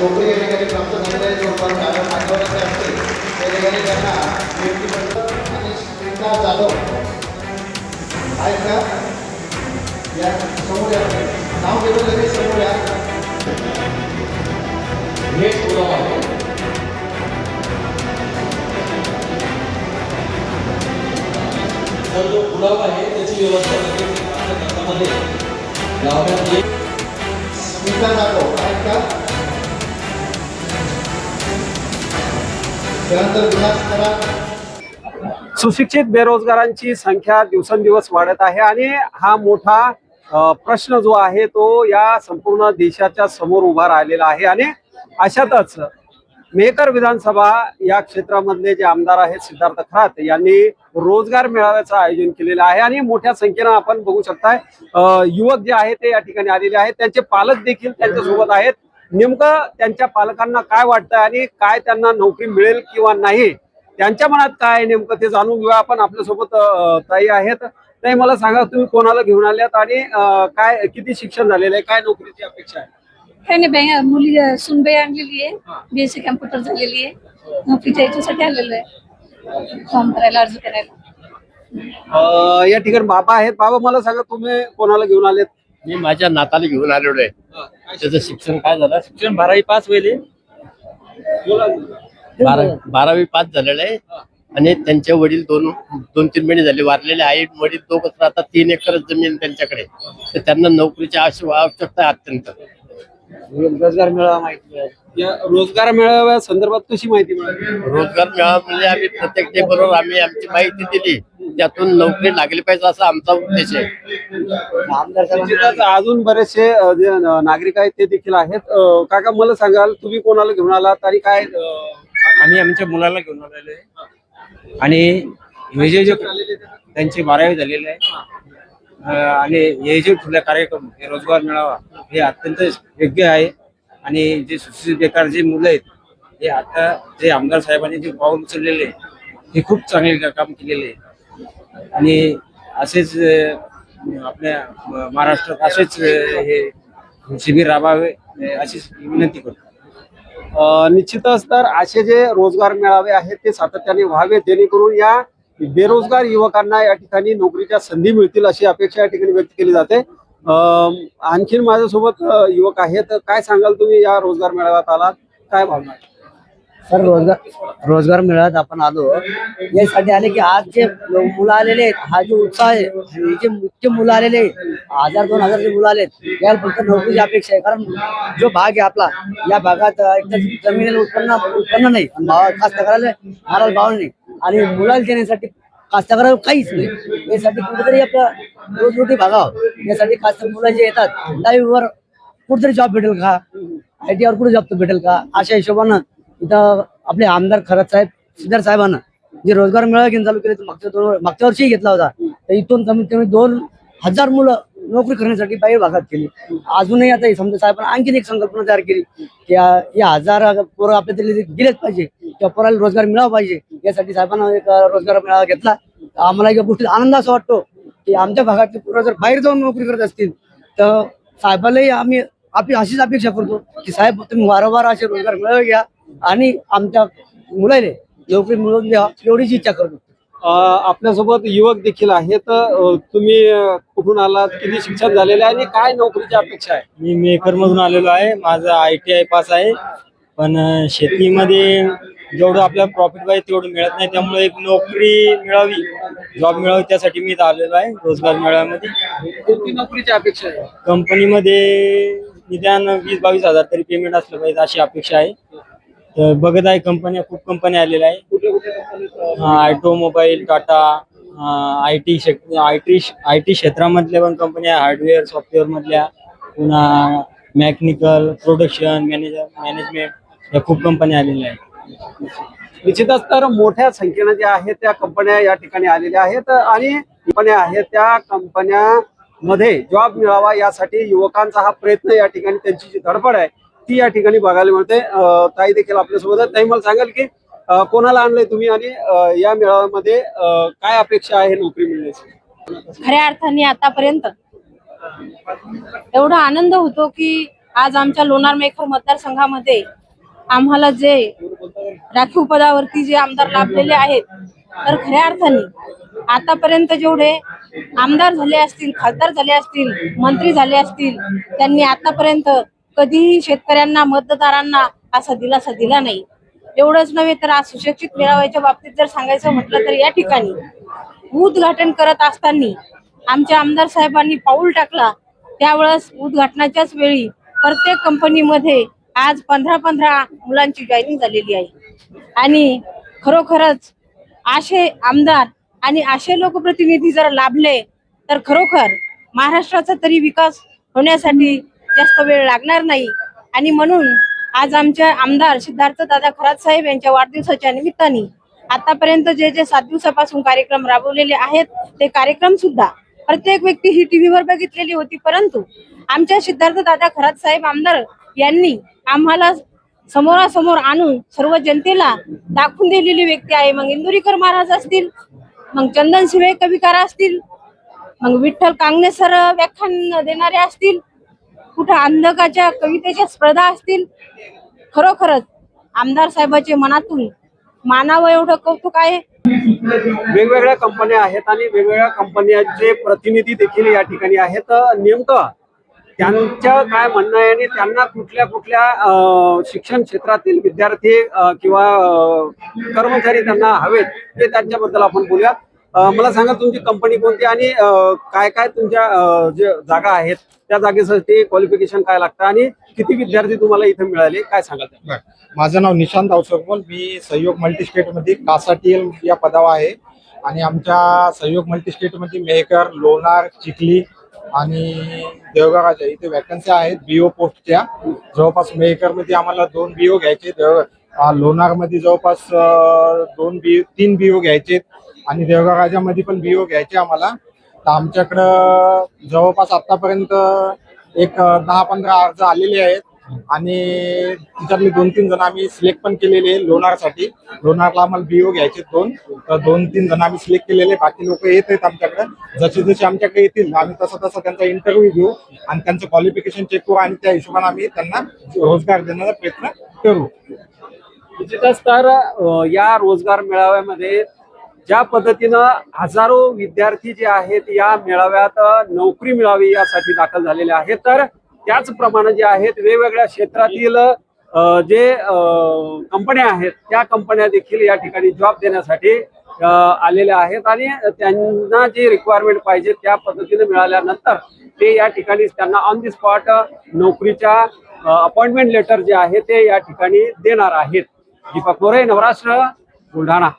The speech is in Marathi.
नोकरी या ठिकाणी प्राप्त झालेल्या आहेत जवळपास 12 आठवड्याचे असते त्या ठिकाणी त्यांना नियुक्तीपत्र आणि स्मिता जाधव आहेत का या समोर या नाव घेतो लगेच समोर या हे पुरावा आहे तर जो पुरावा आहे त्याची व्यवस्था गावामध्ये स्मिता जाधव आहेत का त्यानंतर विकास करा। सुशिक्षित बेरोजगारांची संख्या दिवसेंदिवस वाढत आहे आणि हा मोठा प्रश्न जो आहे तो या संपूर्ण देशाच्या समोर उभा राहिलेला आहे आणि अशातच मेहकर विधानसभा या क्षेत्रामधले जे आमदार आहेत सिद्धार्थ खरात यांनी रोजगार मेळाव्याचं आयोजन केलेलं आहे आणि मोठ्या संख्येनं आपण बघू शकताय युवक जे आहेत ते या ठिकाणी आलेले आहेत त्यांचे पालक देखील त्यांच्यासोबत आहेत नेमकं त्यांच्या पालकांना काय वाटतं आणि काय त्यांना नोकरी मिळेल किंवा नाही त्यांच्या मनात काय नेमकं ते जाणून घेऊया आपण आपल्यासोबत ताई आहेत ताई मला सांगा तुम्ही कोणाला घेऊन आल्यात आणि काय किती शिक्षण झालेलं आहे काय नोकरीची अपेक्षा आहे काही नाही मुली सुनबाई आणलेली आहे बीएससी कम्प्युटर झालेली आहे नोकरीच्या याच्यासाठी आलेलो आहे फॉर्म करायला अर्ज करायला या ठिकाणी बाबा आहेत बाबा मला सांगा तुम्ही कोणाला घेऊन आलेत मी माझ्या नाताला घेऊन आलेलो आहे त्याचं शिक्षण काय झालं शिक्षण 12वी पास होईल 12वी पास झालेलं आहे आणि त्यांचे वडील दोन तीन महिने झाले वारलेले आई वडील दोघच राहतात 3 एकर जमीन त्यांच्याकडे तर त्यांना नोकरीची आवश्यकता आहे अत्यंत रोजगार मेळावा माहिती या रोजगार मेळाव्या संदर्भात कशी माहिती मिळाली रोजगार मेळावा म्हणजे आम्ही प्रत्येक डे बरोबर आम्ही आमची माहिती दिली त्यातून नोकरी लागली पाहिजे असा आमचा उद्देश आहे अजून बरेचसे जे नागरिक आहेत ते देखील आहेत काका मला सांगाल तुम्ही कोणाला घेऊन आलात आणि काय आम्ही आमच्या मुलाला घेऊन आलेलो आहे आणि हे जे त्यांची 12वी झालेली आहे आणि हे जे ठुला कार्यक्रम हे रोजगार मेळावा हे अत्यंत योग्य आहे आणि जे सुशिक्षित बेकार जे मुलं आहेत हे आता जे आमदार साहेबांनी जे पाऊल उचललेले हे खूप चांगले काम केलेले आहे आणि असेच आपल्या महाराष्ट्रात असेच हे शिबिर राबावे अशी विनंती करतो निश्चितच तर असे जे रोजगार मेळावे आहेत ते सातत्याने व्हावे जेणेकरून या बेरोजगार युवकांना या ठिकाणी नोकरीच्या संधी मिळतील अशी अपेक्षा या ठिकाणी व्यक्त केली जाते आणखीन माझ्यासोबत युवक आहेत काय सांगाल तुम्ही या रोजगार मेळाव्यात आलात काय भावना सर रोजगार मेळाव्यात आपण आलो यासाठी आले की आज जे मुलं आलेले आहेत हा जो उत्साह आहे जे मुख्य मुलं आलेले 1000-2000 जे मुलं आलेत याला फक्त नोकरीची अपेक्षा आहे कारण जो भाग आहे आपला या भागात एकदम जमिनीला उत्पन्न नाही कास्तकाराला मारायला भाव नाही आणि मुलाला देण्यासाठी कास्तकाराला काहीच नाही यासाठी कुठेतरी आपलं रोजरोटी भागावं यासाठी कास्त मुलं जे येतात लाईव्हवर कुठेतरी जॉब भेटेल का ITI वर कुठे जॉब भेटेल का अशा हिशोबानं इथं आपले आमदार खरात साहेब सिद्धार्थ साहेबांना जे रोजगार मेळावा घेऊन चालू केले मागच्या वर्षी घेतला होता तर इथून कमीत कमी 2000 मुलं नोकरी करण्यासाठी बाहेर भागात केली अजूनही आता समजा साहेबांना आणखीन एक संकल्पना तयार केली की या 1000 पोरं आपल्या तरी गेलेच पाहिजे किंवा पोराला रोजगार मिळावा पाहिजे यासाठी साहेबांना एक रोजगार मेळावा घेतला आम्हाला या गोष्टीत आनंद असा वाटतो की आमच्या भागातले पोरं जर बाहेर जाऊन नोकरी करत असतील तर साहेबांनाही आम्ही आपली अशीच अपेक्षा करतो की साहेब तुम्ही वारंवार असे रोजगार मेळावे घ्या आणि आमच्या मुलाला नोकरी मिळवून द्या एवढीच इच्छा करतो आपल्यासोबत युवक देखील आहेत तुम्ही कुठून आलात किती शिक्षण झालेलं आहे आणि काय नोकरीची अपेक्षा आहे मी मेकर मधून आलेलो आहे माझा ITI पास आहे पण शेतीमध्ये जेवढं आपल्याला प्रॉफिट पाहिजे तेवढं मिळत नाही त्यामुळे एक नोकरी मिळावी जॉब मिळावी त्यासाठी मी इथं आलेलो आहे रोजगार मेळाव्यामध्ये कोणती नोकरीची अपेक्षा आहे कंपनीमध्ये निदान 20-22 हजार तरी पेमेंट असलं पाहिजे अशी अपेक्षा आहे तर बघत आहे कंपन्या खूप कंपन्या आलेल्या आहे ऑटोमोबाईल टाटा IT क्षेत्रामधल्या पण कंपन्या हार्डवेअर सॉफ्टवेअर मधल्या पुन्हा मेकॅनिकल प्रोडक्शन मॅनेजमेंट या खूप कंपन्या आलेल्या आहेत निश्चितच तर मोठ्या संख्येने ज्या आहेत त्या कंपन्या या ठिकाणी आलेल्या आहेत आणि कंपन्या आहेत त्या कंपन्यामध्ये जॉब मिळावा यासाठी युवकांचा हा प्रयत्न या ठिकाणी त्यांची जी धडपड आहे ती या ठिकाणी बघायला मिळते ताई देखील आपल्यासोबत आहे ताई मला सांगाल की कोणाला आणलंय तुम्ही आणि या मेळाव्यामध्ये काय अपेक्षा आहे नोकरी मिळण्याची खऱ्या अर्थाने आतापर्यंत एवढा आनंद होतो की आज आमच्या लोणार मेखर मतदारसंघामध्ये आम्हाला जे राखीव पदावरती जे आमदार लाभलेले आहेत, तर खऱ्या अर्थाने आतापर्यंत जेवढे आमदार झाले असतील, खासदार झाले असतील, मंत्री झाले असतील, त्यांनी आतापर्यंत कधीही शेतकऱ्यांना, मतदारांना असा दिलासा दिला नाही. एवढंच नव्हे तर आज सुशिक्षित मेळाव्याच्या बाबतीत जर सांगायचं म्हटलं तर या ठिकाणी उद्घाटन करत असताना आमच्या आमदार साहेबांनी पाऊल टाकला, त्यावेळेस उद्घाटनाच्याच वेळी प्रत्येक कंपनीमध्ये आज 15-15 मुलांची जॉईनिंग झालेली आहे. आणि खरोखरच असे आमदार आणि असे लोकप्रतिनिधी जर लाभले तर खरोखर महाराष्ट्राचा तरी विकास होण्यासाठी जास्त वेळ लागणार नाही. आणि म्हणून आज आमचे आमदार सिद्धार्थ दादा खरात साहेब यांच्या वाढदिवसाच्या निमित्ताने आतापर्यंत जे 7 दिवसापासून कार्यक्रम राबवलेले आहेत, ते कार्यक्रम सुद्धा प्रत्येक व्यक्ती ही टीव्हीवर बघितलेली होती, परंतु आमच्या सिद्धार्थ दादा खरात साहेब आमदार यांनी आम्हाला समोरासमोर आणून सर्व जनतेला दाखवून दिलेली व्यक्ती आहे. मग इंदुरीकर महाराज असतील, मग चंदन शिवे कविकार असतील, मग विठ्ठल कांगणे सर व्याख्यान देणारे असतील, कुठं अंधकाच्या कवितेच्या स्पर्धा असतील. खरोखरच आमदार साहेबाचे मनातून मानावं एवढं कौतुक आहे. वेगवेगळ्या कंपन्या आहेत आणि वेगवेगळ्या कंपन्यांचे प्रतिनिधी देखील या ठिकाणी आहेत. नेमकं त्यांचं काय म्हणणं आहे आणि त्यांना कुठल्या कुठल्या शिक्षण क्षेत्रातील विद्यार्थी किंवा कर्मचारी त्यांना हवेत, ते त्यांच्याबद्दल आपण बोलूया. मला सांगा, तुमची कंपनी कोणती आणि काय काय तुमच्या जे जागा आहेत त्या जागेसाठी क्वालिफिकेशन काय लागतं आणि किती विद्यार्थी तुम्हाला इथे मिळाले, काय सांगाल? माझं नाव निशांत अवसरमोल. मी सहयोग मल्टीस्टेट मध्ये कासाटीएल या पदावर आहे. आणि आमच्या सहयोग मल्टीस्टेट मध्ये मेहकर, लोणार, चिखली आणि देवगाव राजा इथे वॅकन्सी आहेत बीओ पोस्टच्या. जवळपास मेहकर मध्ये आम्हाला 2 बीओ घ्यायचे, लोणार मध्ये जवळपास 3 बीओ घ्यायचे आणि देवगाव राजामध्ये पण बीओ घ्यायचे आम्हाला. तर आमच्याकडं जवळपास आतापर्यंत एक 10-15 अर्ज आलेले आहेत आणि त्याच्यातले 2-3 जण आम्ही सिलेक्ट पण केलेले आहे लोणारसाठी. लोणारला आम्हाला बीओ घ्यायचे 2-3 जण आम्ही सिलेक्ट केलेले. बाकी लोक येत आहेत आमच्याकडे. जसे जसे आमच्याकडे येतील आम्ही तसं त्यांचा इंटरव्ह्यू घेऊ आणि त्यांचं क्वालिफिकेशन चेक करू आणि त्या हिशोबाने आम्ही त्यांना रोजगार देण्याचा प्रयत्न करू. निश्चितच. तर या रोजगार मेळाव्यामध्ये ज्या पद्धतीनं हजारो विद्यार्थी जे आहेत या मेळाव्यात नोकरी मिळावी यासाठी दाखल झालेले आहेत, तर त्याचप्रमाणे जे आहेत वेगवेगळ्या क्षेत्रातील जे कंपन्या आहेत त्या कंपन्या देखील या ठिकाणी जॉब देण्यासाठी आलेल्या आहेत आणि त्यांना जे रिक्वायरमेंट पाहिजे त्या पद्धतीने मिळाल्यानंतर ते या ठिकाणी त्यांना ऑन दी स्पॉट नोकरीच्या अपॉइंटमेंट लेटर जे आहे ते या ठिकाणी देणार आहेत. दीपक मोरे, नवराष्ट्र, बुलढाणा.